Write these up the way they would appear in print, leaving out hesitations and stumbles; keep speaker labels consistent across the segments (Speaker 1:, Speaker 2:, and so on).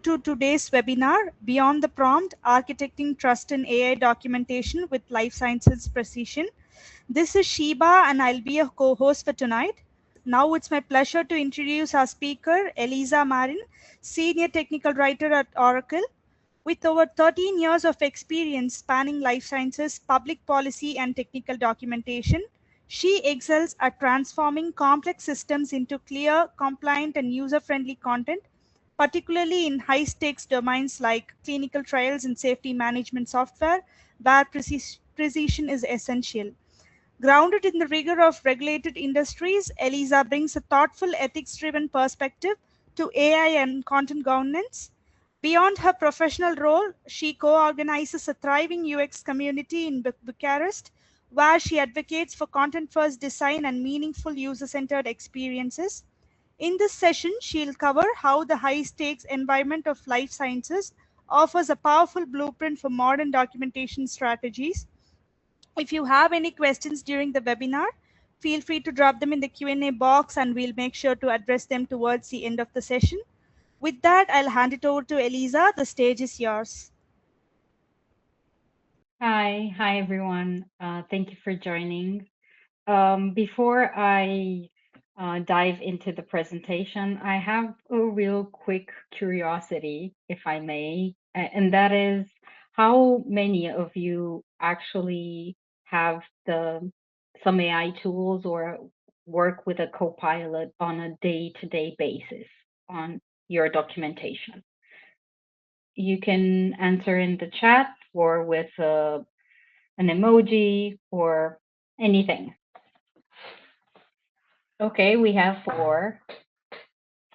Speaker 1: To today's webinar, Beyond the Prompt, Architecting Trust in AI Documentation with Life Sciences Precision. This is Sheba and I'll be your co-host for tonight. Now it's my pleasure to introduce our speaker, Eliza Marin, Senior Technical Writer at Oracle. With over 13 years of experience spanning life sciences, public policy, and technical documentation, she excels at transforming complex systems into clear, compliant, and user-friendly content, particularly in high-stakes domains like clinical trials and safety management software, where precision is essential. Grounded in the rigor of regulated industries, Eliza brings a thoughtful, ethics-driven perspective to AI and content governance. Beyond her professional role, she co-organizes a thriving UX community in Bucharest, where she advocates for content-first design and meaningful user-centered experiences. In this session, she'll cover how the high-stakes environment of life sciences offers a powerful blueprint for modern documentation strategies. If you have any questions during the webinar, feel free to drop them in the Q&A box and we'll make sure to address them towards the end of the session. With that, I'll hand it over to Eliza. The stage is yours.
Speaker 2: Hi everyone. Thank you for joining. Before I dive into the presentation, I have a real quick curiosity, if I may, and that is how many of you actually have some AI tools or work with a copilot on a day-to-day basis on your documentation. You can answer in the chat or with an emoji or anything. Okay, we have four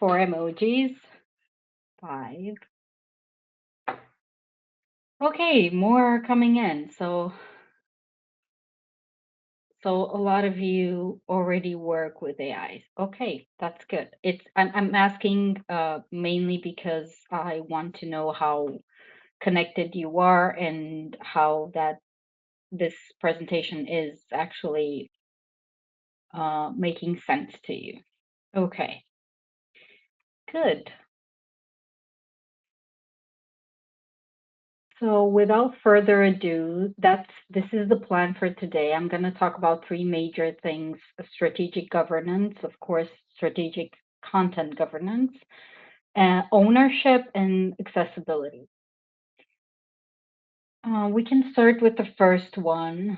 Speaker 2: emojis, 5. Okay, more are coming in. So a lot of you already work with AIs. Okay, that's good. I'm asking mainly because I want to know how connected you are and how this presentation is actually making sense to you. Okay, good. So without further ado, this is the plan for today. I'm going to talk about 3 major things: strategic governance, of course, strategic content governance, ownership, and accessibility. We can start with the first one,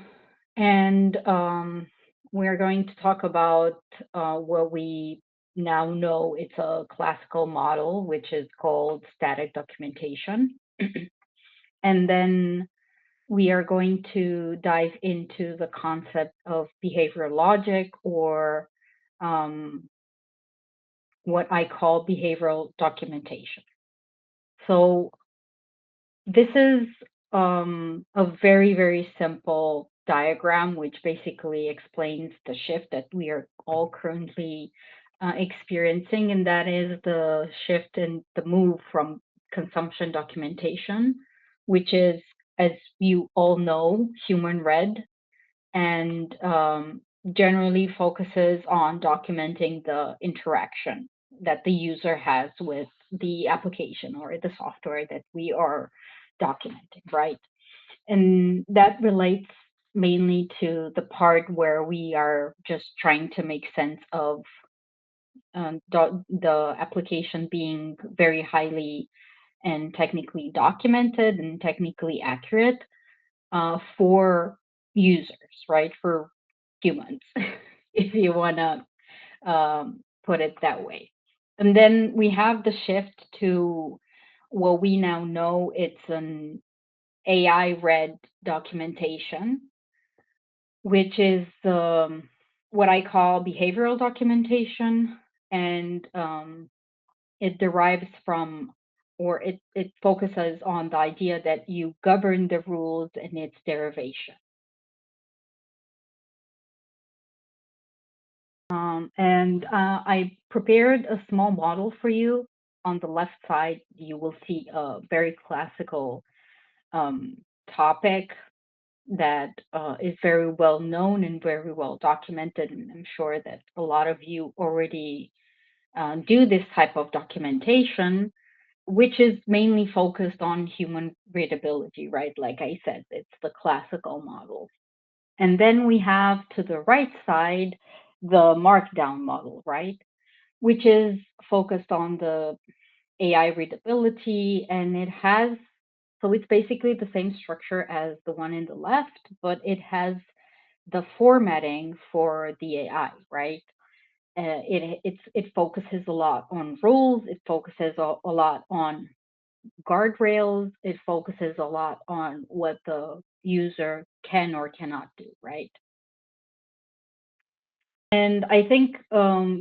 Speaker 2: and we're going to talk about what we now know it's a classical model, which is called static documentation. And then we are going to dive into the concept of behavioral logic, or what I call behavioral documentation. So this is a very, very simple diagram, which basically explains the shift that we are all currently experiencing, and that is the shift and the move from consumption documentation, which is, as you all know, human-read, and generally focuses on documenting the interaction that the user has with the application or the software that we are documenting, right? And that relates mainly to the part where we are just trying to make sense of the application being very highly and technically documented and technically accurate for users, right? For humans, if you want to put it that way. And then we have the shift to what we now know it's an AI-read documentation, which is what I call behavioral documentation, and it derives from, or it focuses on the idea that you govern the rules and its derivation. And I prepared a small model for you. On the left side, you will see a very classical topic that is very well known and very well documented. And I'm sure that a lot of you already do this type of documentation. which is mainly focused on human readability, right? Like I said, it's the classical model. And then we have to the right side the markdown model, right? Which is focused on the AI readability, and it has, so it's basically the same structure as the one in the left, but it has the formatting for the AI, right? It focuses a lot on rules. It focuses a lot on guardrails. It focuses a lot on what the user can or cannot do, right? And I think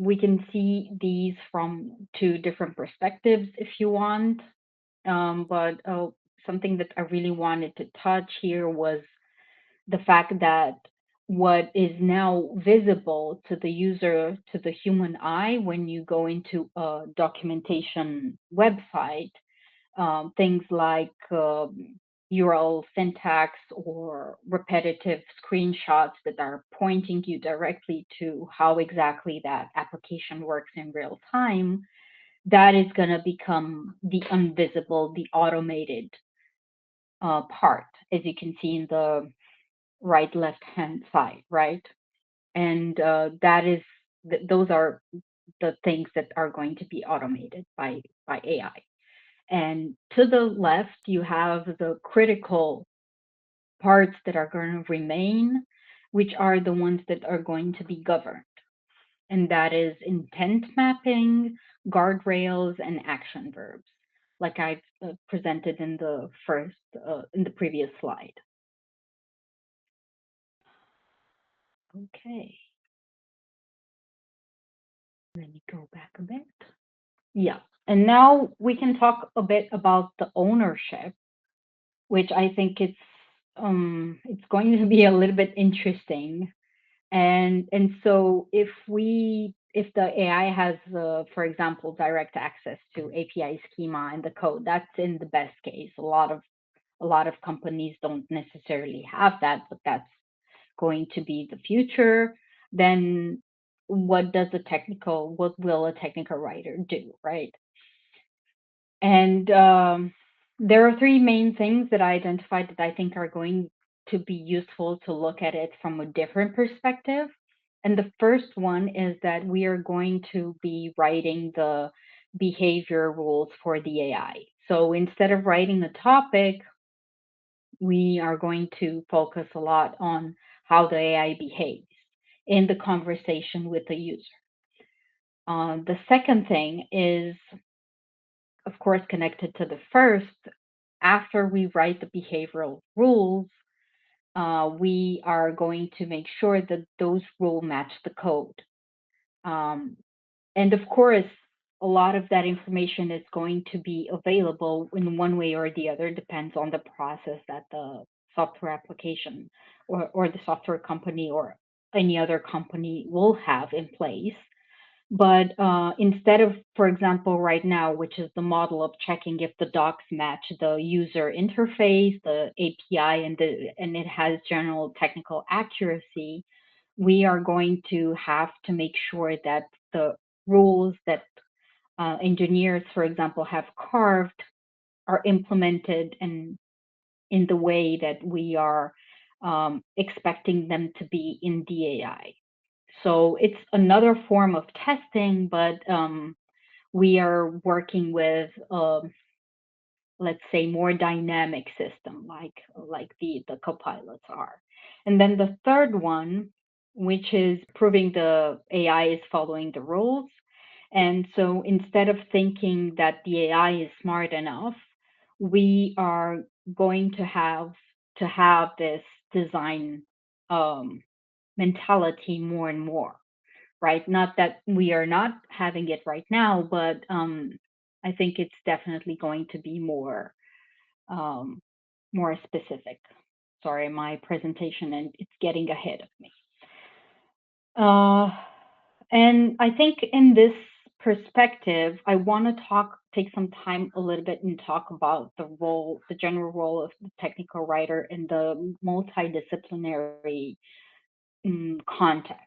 Speaker 2: we can see these from two different perspectives if you want. But something that I really wanted to touch here was the fact that what is now visible to the user, to the human eye, when you go into a documentation website, things like URL syntax or repetitive screenshots that are pointing you directly to how exactly that application works in real time, that is going to become the invisible, the automated part, as you can see in the right left hand side, right? And that is those are the things that are going to be automated by AI. And to the left, you have the critical parts that are going to remain, which are the ones that are going to be governed. And that is intent mapping, guardrails, and action verbs, like I've presented in the in the previous slide. Okay, let me go back a bit. Yeah, and now we can talk a bit about the ownership, which I think it's going to be a little bit interesting. And so if the AI has, for example, direct access to API schema and the code, that's in the best case. A lot of companies don't necessarily have that, but that's going to be the future. Then what will a technical writer do, right? And there are three main things that I identified that I think are going to be useful to look at it from a different perspective. And the first one is that we are going to be writing the behavior rules for the AI. So instead of writing a topic, we are going to focus a lot on how the AI behaves in the conversation with the user. The second thing is, of course, connected to the first. After we write the behavioral rules, we are going to make sure that those rules match the code. Um, and of course, a lot of that information is going to be available in one way or the other, depends on the process that the software application or the software company or any other company will have in place. But instead of, for example, right now, which is the model of checking if the docs match the user interface, the API, and it has general technical accuracy, we are going to have to make sure that the rules that engineers, for example, have carved are implemented and in the way that we are expecting them to be in the AI. So it's another form of testing, but we are working with, let's say, more dynamic system like the copilots are. And then the third one, which is proving the AI is following the rules. And so instead of thinking that the AI is smart enough, we are going to have this design um, mentality more and more, right? Not that we are not having it right now, but I think it's definitely going to be um, more specific. Sorry, my presentation and it's getting ahead of me. Uh, and I think in this perspective, I want to take some time a little bit and talk about the general role of the technical writer in the multidisciplinary context,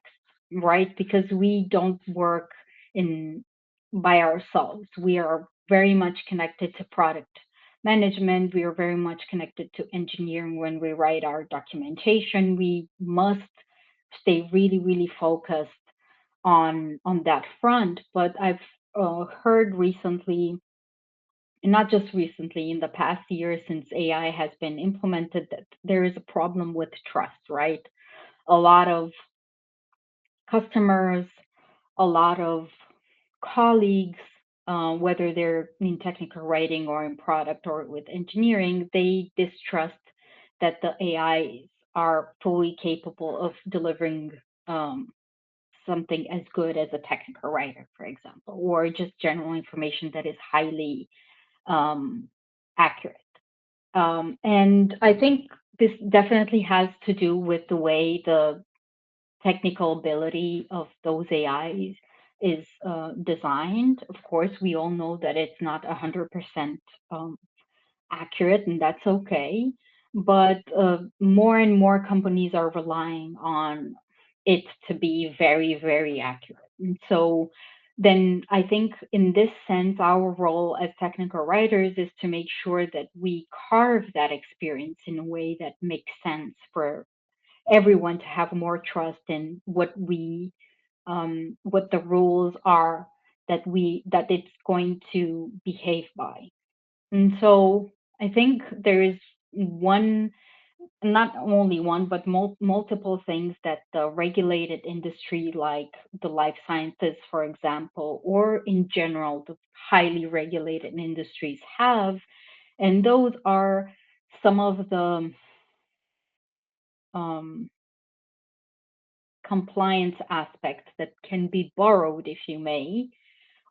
Speaker 2: right? Because we don't work in by ourselves. We are very much connected to product management. We are very much connected to engineering when we write our documentation. We must stay really, really focused on that front. But I've heard recently, and not just recently, in the past year since AI has been implemented, that there is a problem with trust, right? A lot of customers, a lot of colleagues, whether they're in technical writing or in product or with engineering, they distrust that the AIs are fully capable of delivering um, something as good as a technical writer, for example, or just general information that is highly um, accurate. And I think this definitely has to do with the way the technical ability of those AIs is designed. Of course, we all know that it's not 100% accurate, and that's okay. But more and more companies are relying on it to be very, very accurate. And so then I think in this sense, our role as technical writers is to make sure that we carve that experience in a way that makes sense for everyone to have more trust in what the rules are that it's going to behave by. And so I think there is one, not only one, but multiple things that the regulated industry, like the life sciences, for example, or in general, the highly regulated industries have. And those are some of the um, compliance aspects that can be borrowed, if you may,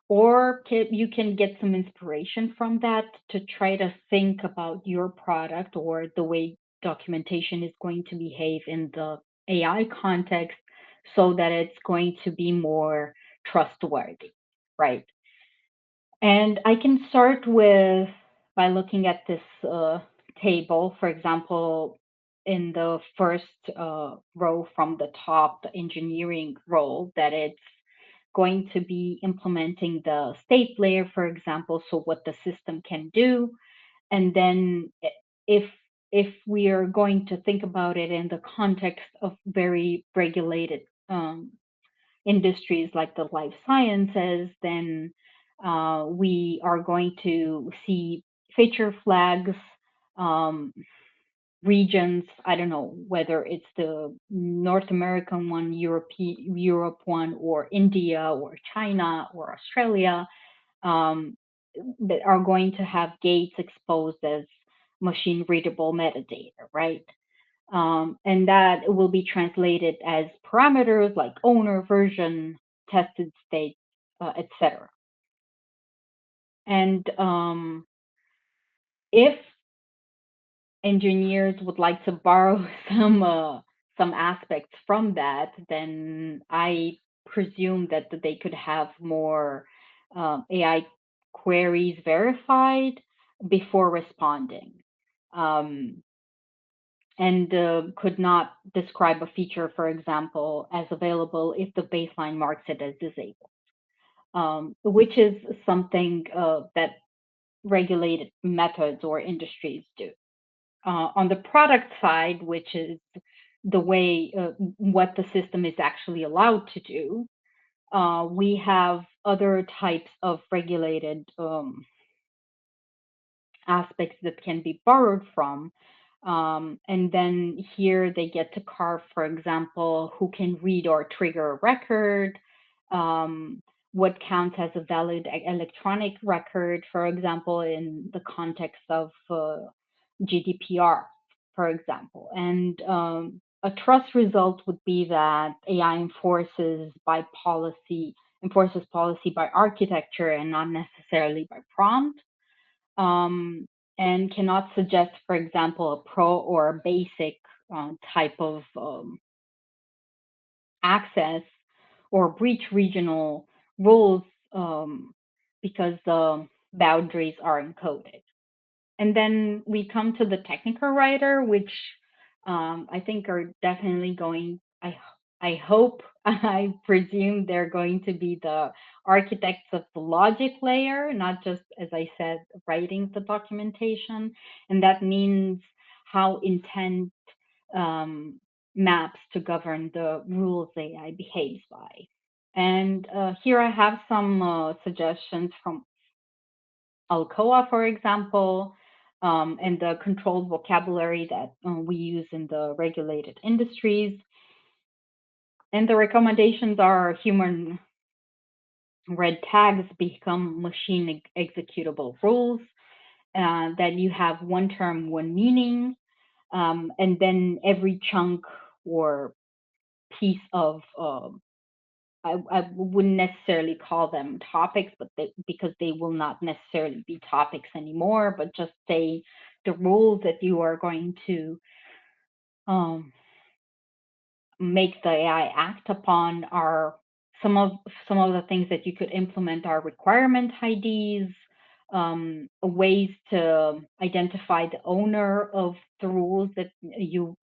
Speaker 2: or you can get some inspiration from that to try to think about your product or the way documentation is going to behave in the AI context so that it's going to be more trustworthy, right? And I can start with by looking at this table, for example, in the first row from the top, the engineering role, that it's going to be implementing the state layer, for example, so what the system can do. And then if if we are going to think about it in the context of very regulated industries like the life sciences, then we are going to see feature flags, um, regions. I don't know whether it's the North American one, Europe one, or India, or China, or Australia, um, that are going to have gates exposed as machine readable metadata, right? And that will be translated as parameters like owner, version, tested state, etc. And if engineers would like to borrow some aspects from that, then I presume that they could have more AI queries verified before responding. Um, and could not describe a feature, for example, as available if the baseline marks it as disabled, which is something that regulated methods or industries do. On the product side, which is the way what the system is actually allowed to do, we have other types of regulated aspects that can be borrowed from. And then here they get to carve, for example, who can read or trigger a record, um, what counts as a valid electronic record, for example, in the context of GDPR, for example. And a trust result would be that AI enforces policy by architecture and not necessarily by prompt, um, and cannot suggest, for example, a pro or a basic type of access or breach regional rules, um, because the boundaries are encoded. And then we come to the technical writer, which I think are definitely going. I hope, I presume they're going to be the architects of the logic layer, not just, as I said, writing the documentation. And that means how intent um, maps to govern the rules AI behaves by. And here I have some suggestions from Alcoa, for example, and the controlled vocabulary that we use in the regulated industries. And the recommendations are human red tags become machine executable rules, that you have one term, one meaning, and then every chunk or piece of I wouldn't necessarily call them topics, but because they will not necessarily be topics anymore, but just say the rules that you are going to um, make the AI act upon are some of some of the things that you could implement are requirement IDs, ways to identify the owner of the rules that you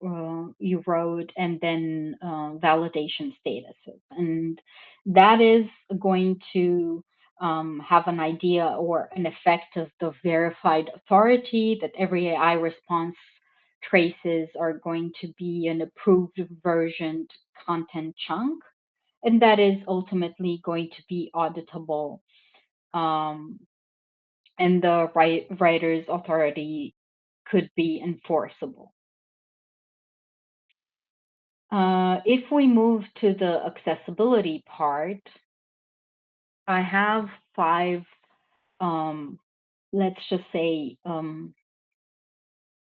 Speaker 2: wrote, and then validation statuses, and that is going to have an idea or an effect of the verified authority that every AI response traces are going to be an approved versioned content chunk, and that is ultimately going to be auditable, um, and the writer's authority could be enforceable. If we move to the accessibility part, I have five, um, let's just say,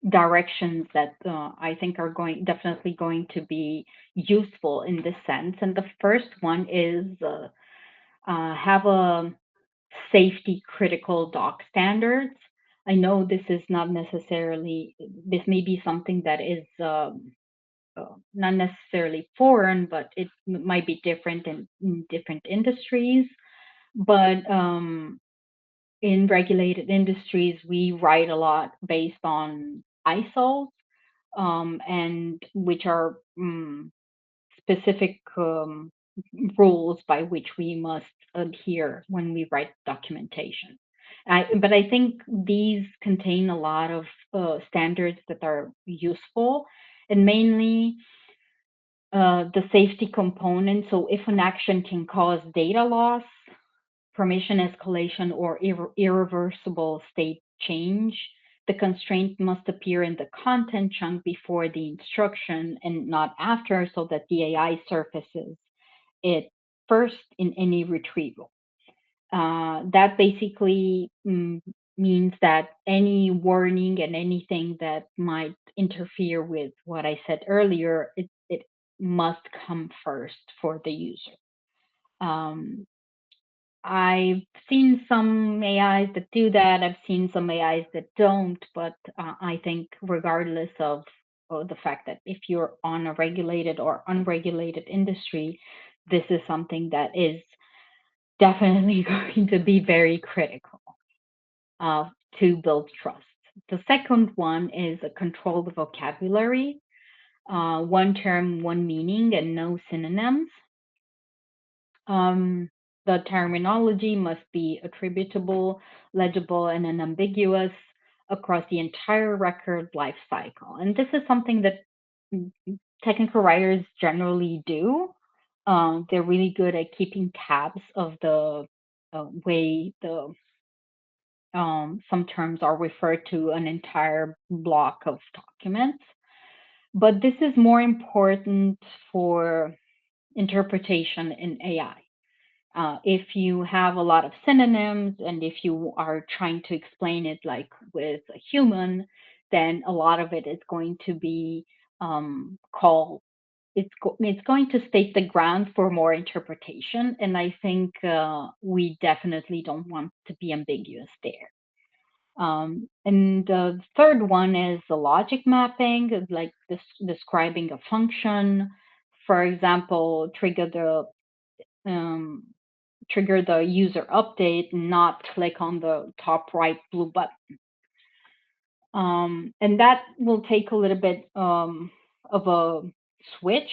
Speaker 2: directions that I think are definitely going to be useful in this sense. And the first one is have a safety critical doc standards. I know this is not necessarily, this may be something that is not necessarily foreign, but it might be different in different industries. But in regulated industries, we write a lot based on ISO, and which are specific rules by which we must adhere when we write documentation. But I think these contain a lot of standards that are useful, and mainly the safety component. So if an action can cause data loss, permission escalation, or irreversible state change, the constraint must appear in the content chunk before the instruction and not after, so that the AI surfaces it first in any retrieval. That basically means that any warning and anything that might interfere with what I said earlier, it must come first for the user. Um, I've seen some AIs that do that. I've seen some AIs that don't, but I think regardless of the fact that if you're on a regulated or unregulated industry, this is something that is definitely going to be very critical uh, to build trust. The second one is a controlled vocabulary, one term, one meaning, and no synonyms. Um, the terminology must be attributable, legible, and unambiguous across the entire record life cycle. And this is something that mm, technical writers generally do. They're really good at keeping tabs of the way the some terms are referred to an entire block of documents. But this is more important for interpretation in AI. If you have a lot of synonyms and if you are trying to explain it like with a human, then a lot of it is going to be called, it's going to state the ground for more interpretation. And I think we definitely don't want to be ambiguous there. And the third one is the logic mapping, like describing a function. For example, um, trigger the user update, not click on the top right blue button. And that will take a little bit of a switch,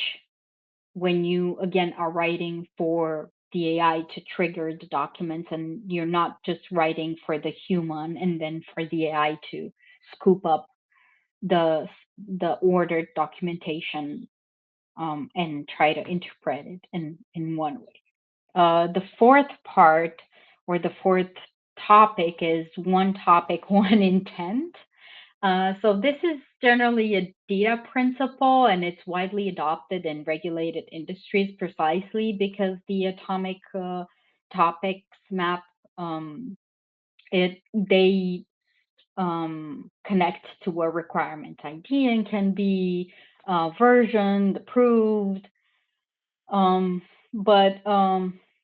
Speaker 2: when you again are writing for the AI to trigger the documents, and you're not just writing for the human and then for the AI to scoop up the the ordered documentation, and try to interpret it in one way. The fourth part, or the fourth topic, is one topic, one intent. So this is generally a data principle, and it's widely adopted in regulated industries precisely because the atomic topics map, it they connect to a requirement ID and can be versioned, approved. Um, but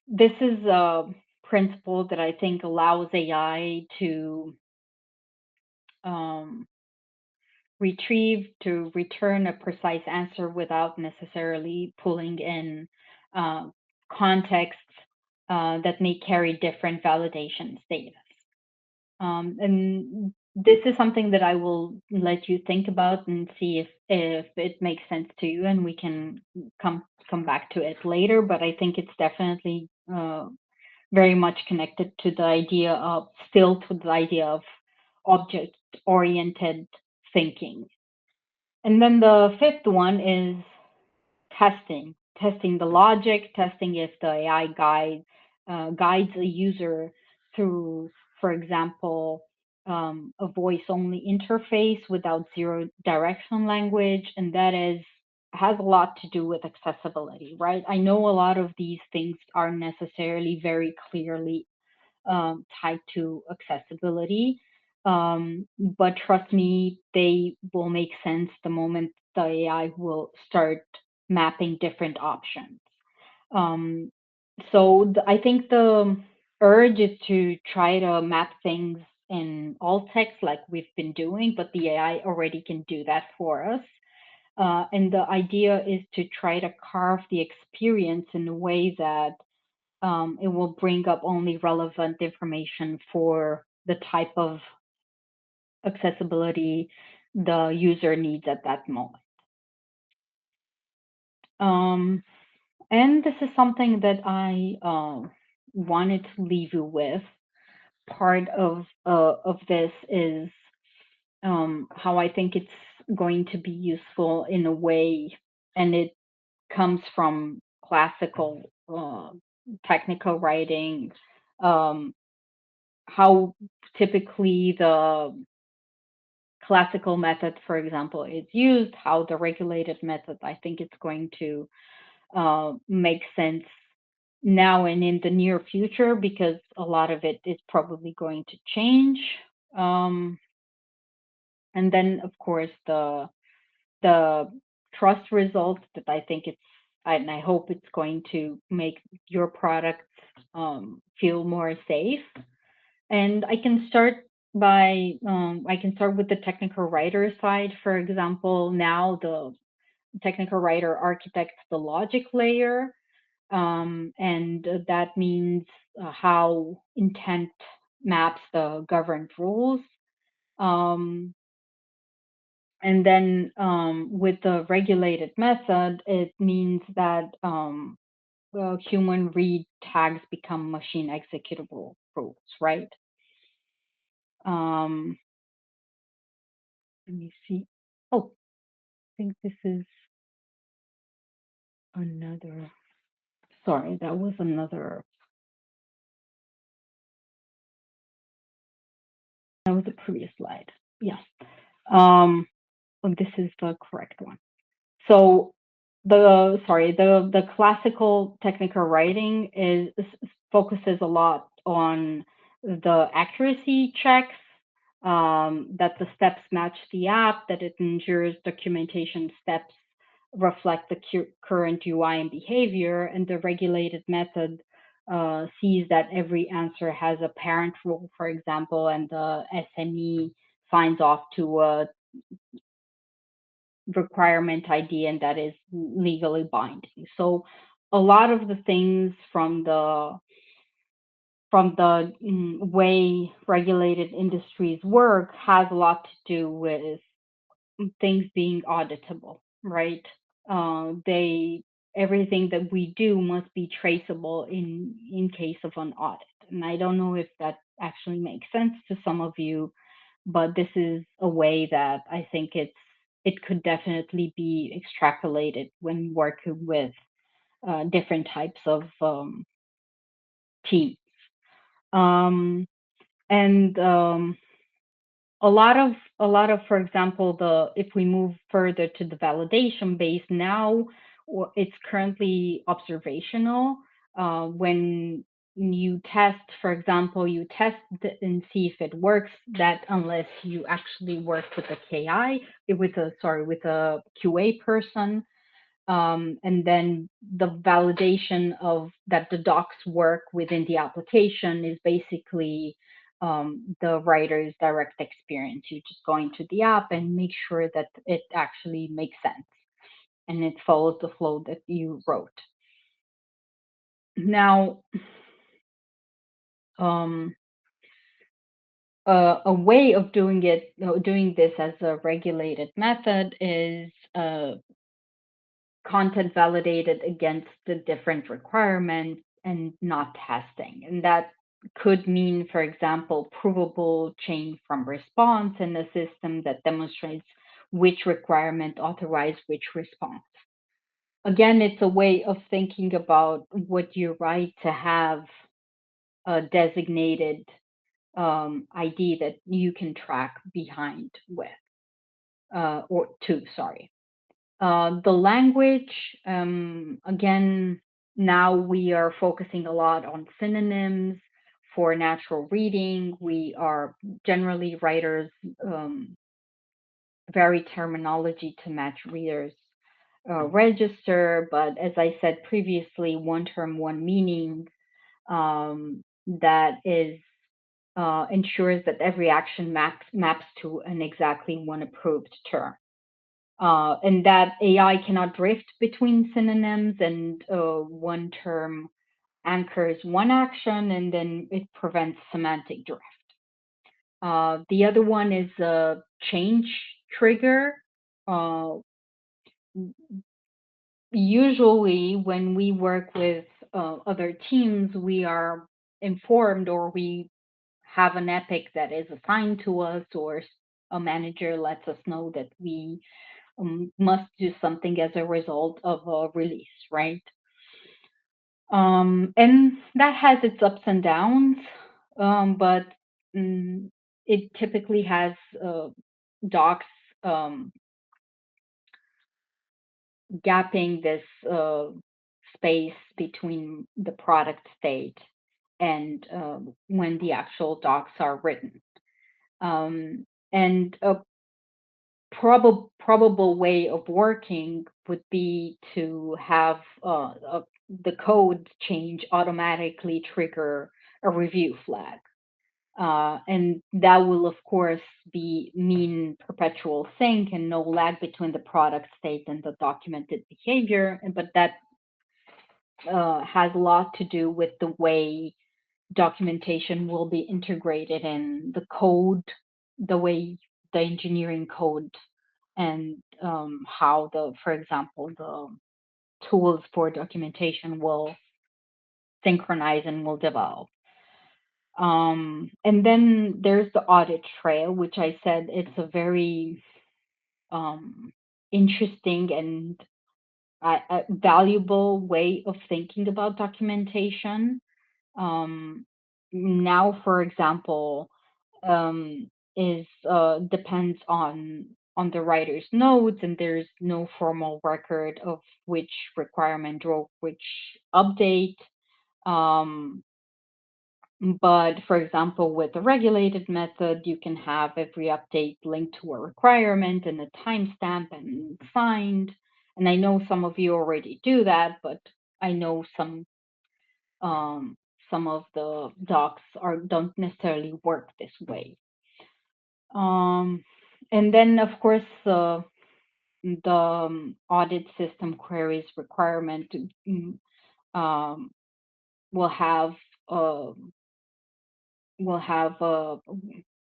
Speaker 2: this is a principle that I think allows AI to um, to return a precise answer without necessarily pulling in uh, contexts that may carry different validation status. And this is something that I will let you think about and see if it makes sense to you, and we can come back to it later. But I think it's definitely very much connected to the idea of still to the idea of object oriented thinking. And then the fifth one is testing the logic, testing if the AI guides a user through, for example, a voice-only interface without zero direction language, and that is has a lot to do with accessibility, right? I know a lot of these things are necessarily very clearly tied to accessibility. But trust me, they will make sense the moment the AI will start mapping different options. Um, I think the urge is to try to map things in alt text like we've been doing, but the AI already can do that for us. And the idea is to try to carve the experience in a way that it will bring up only relevant information for the type of accessibility the user needs at that moment. Um, and this is something that I wanted to leave you with. Part of this is how I think it's going to be useful in a way, and it comes from classical technical writing, um, how typically the classical method, for example, is used, how the regulated method, I think it's going to make sense now and in the near future because a lot of it is probably going to change. Um, and then, of course, the trust results that I think it's, and I hope it's going to make your product feel more safe. And I can start with the technical writer side. For example, now the technical writer architects the logic layer, and that means how intent maps the governed rules. Um, and then with the regulated method, it means that human read tags become machine executable rules, right? Um, Let me see. Oh, I think this is another. Sorry, that was another. That was the previous slide. Yes. This is the correct one. So the classical technical writing focuses a lot on the accuracy checks, that the steps match the app, that it ensures documentation steps reflect the current UI and behavior, and the regulated method sees that every answer has a parent rule, for example, and the SME signs off to a requirement ID, and that is legally binding. So a lot of the things from the way regulated industries work has a lot to do with things being auditable, right? They everything that we do must be traceable in case of an audit. And I don't know if that actually makes sense to some of you, but this is a way that I think it could definitely be extrapolated when working with different types of teams. Um, and a lot of for example, the if we move further to the validation base now, it's currently observational. When you test, for example, you test and see if it works, that unless you actually work with a with a QA person, and then the validation of that the docs work within the application is basically the writer's direct experience. You just go into the app and make sure that it actually makes sense and it follows the flow that you wrote. Now, um, a way of doing this as a regulated method is content validated against the different requirements and not testing. And that could mean, for example, provable chain from response in a system that demonstrates which requirement authorized which response. Again, it's a way of thinking about what you write to have a designated ID that you can track behind with, or to, sorry. The language, again, now we are focusing a lot on synonyms for natural reading. We are generally writers vary terminology to match readers' register, but as I said previously, one term, one meaning, that is ensures that every action maps to an exactly one approved term. And that AI cannot drift between synonyms, and one term anchors one action and then it prevents semantic drift. The other one is a change trigger. Uh, Usually, when we work with other teams, we are informed or we have an epic that is assigned to us, or a manager lets us know that we must do something as a result of a release, right? And that has its ups and downs, but mm, it typically has docs um, gapping this space between the product state and when the actual docs are written. And a probable way of working would be to have the code change automatically trigger a review flag. And that will, of course, be mean perpetual sync and no lag between the product state and the documented behavior. But that has a lot to do with the way documentation will be integrated in the code, the way the engineering code, and how for example, the tools for documentation will synchronize and will develop. And then there's the audit trail, which I said it's a very um, interesting and valuable way of thinking about documentation. Um, Now, for example, is depends on the writer's notes, and there's no formal record of which requirement drove which update. Um, but for example, with the regulated method, you can have every update linked to a requirement and a timestamp and signed. And I know some of you already do that, but I know um, some of the docs don't necessarily work this way. Um, and then, of course, the audit system queries requirement um, will have uh, will have a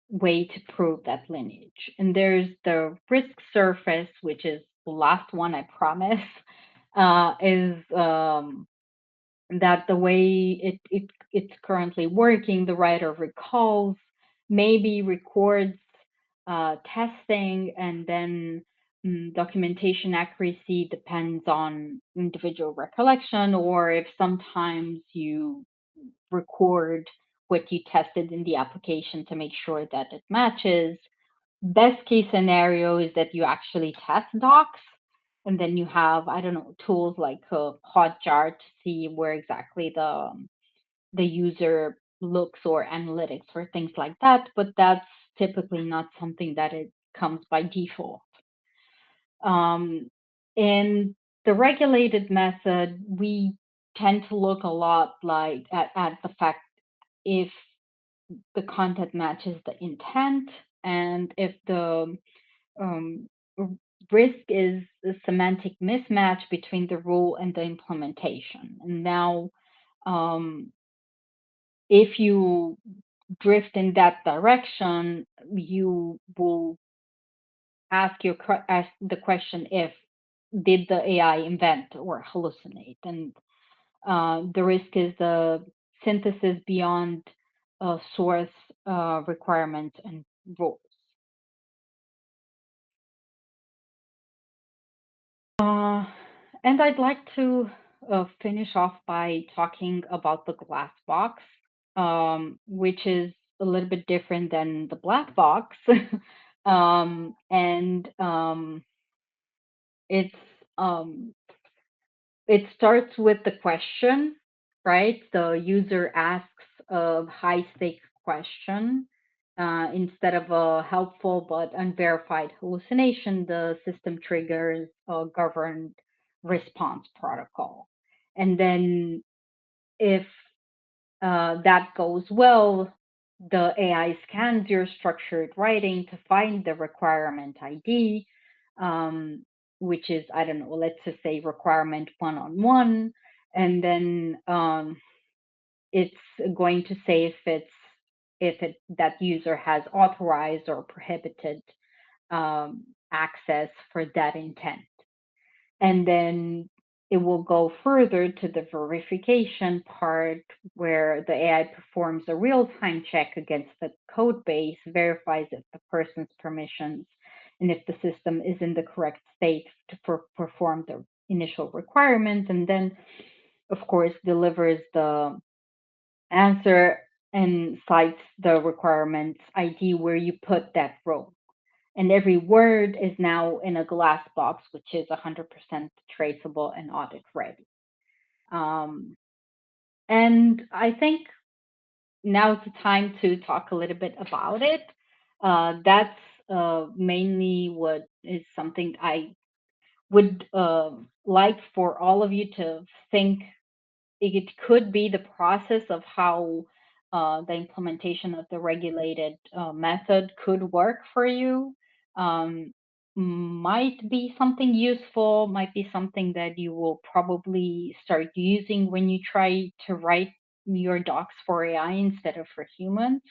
Speaker 2: way to prove that lineage. And there's the risk surface, which is the last one, I promise. is that the way it's currently working, the writer recalls, maybe records testing, and then documentation accuracy depends on individual recollection, or if sometimes you record what you tested in the application to make sure that it matches. Best case scenario is that you actually test docs, and then you have, I don't know, tools like Hotjar to see where exactly the user looks, or analytics or things like that. But that's typically not something that it comes by default. In the regulated method, we tend to look a lot like at the fact if the content matches the intent, and if the um, risk is a semantic mismatch between the rule and the implementation. And now, um, if you drift in that direction, you will ask the question if did the AI invent or hallucinate, and the risk is the synthesis beyond source requirements and rules. Uh, and I'd like to finish off by talking about the glass box, which is a little bit different than the black box. And it's um, it starts with the question, right? The user asks a high stakes question. Instead of a helpful but unverified hallucination, the system triggers a governed response protocol. And then, if that goes well, the AI scans your structured writing to find the requirement ID, um, which is, I don't know, let's just say requirement 1 on 1. And then it's going to say if that user has authorized or prohibited access for that intent. And then it will go further to the verification part, where the AI performs a real-time check against the code base, verifies if the person's permissions and if the system is in the correct state to perform the initial requirements, and then, of course, delivers the answer and cites the requirements ID where you put that row. And every word is now in a glass box, which is 100% traceable and audit ready. Um, and I think now is the time to talk a little bit about it. That's mainly what is something I would like for all of you to think. It could be the process of how the implementation of the regulated method could work for you. Um, might be something useful, might be something that you will probably start using when you try to write your docs for AI instead of for humans.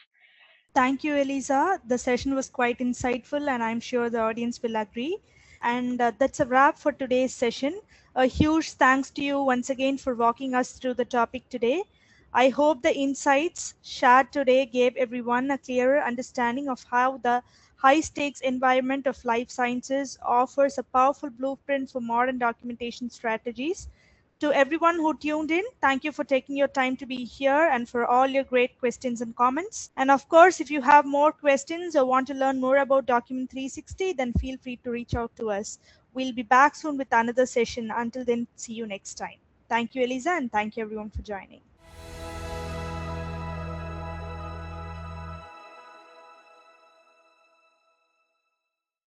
Speaker 1: Thank you, Eliza. The session was quite insightful, and I'm sure the audience will agree. And that's a wrap for today's session. A huge thanks to you once again for walking us through the topic today. I hope the insights shared today gave everyone a clearer understanding of how the high stakes environment of life sciences offers a powerful blueprint for modern documentation strategies. To everyone who tuned in, thank you for taking your time to be here and for all your great questions and comments. And of course, if you have more questions or want to learn more about Document 360, then feel free to reach out to us. We'll be back soon with another session. Until then, see you next time. Thank you, Eliza, and thank you everyone for joining.